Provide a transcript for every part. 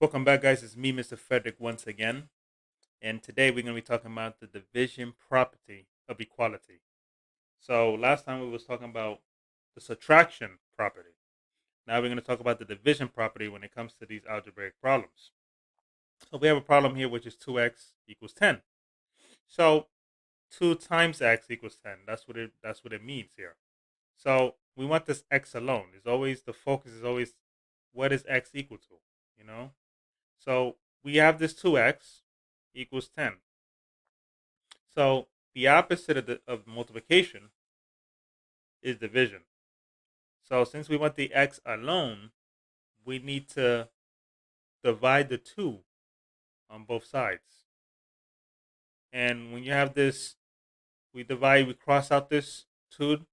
Welcome back, guys. It's me, Mr. Frederick, once again. And today we're going to be talking about the division property of equality. So last time we was talking about the subtraction property. Now we're going to talk about the division property when it comes to these algebraic problems. So we have a problem here which is 2x equals 10. So 2 times x equals 10. That's what it means here. So we want this x alone. The focus is always what is x equal to, you know? So we have this 2x equals 10. So the opposite of multiplication is division. So since we want the x alone, we need to divide the 2 on both sides. And when you have this, we cross out this 2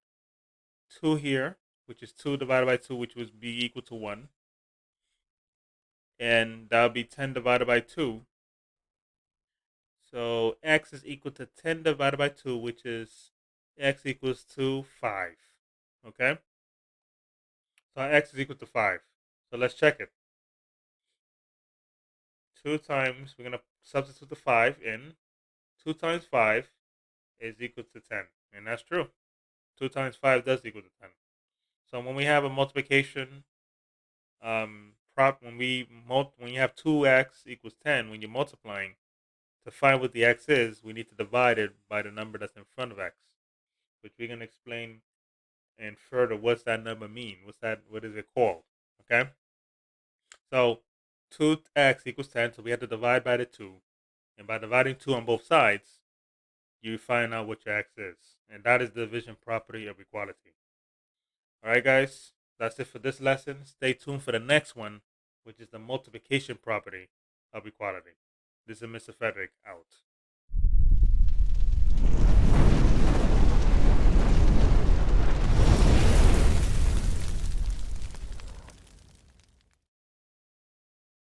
here, which is 2 divided by 2, which would be equal to 1. And that would be 10 divided by 2. So x is equal to 10 divided by 2, which is x equals to 5. Okay? So x is equal to 5. So let's check it. 2 times, we're going to substitute the 5 in. 2 times 5 is equal to 10. And that's true. 2 times 5 does equal to 10. So when we have a multiplication when you have 2x equals 10, when you're multiplying, to find what the x is, we need to divide it by the number that's in front of x, which we're going to explain and further what's that number mean? What is it called? Okay? So 2x equals 10, so we have to divide by the 2. And by dividing 2 on both sides, you find out what your x is. And that is the division property of equality. All right, guys, that's it for this lesson. Stay tuned for the next one, which is the multiplication property of equality. This is Mr. Frederick out.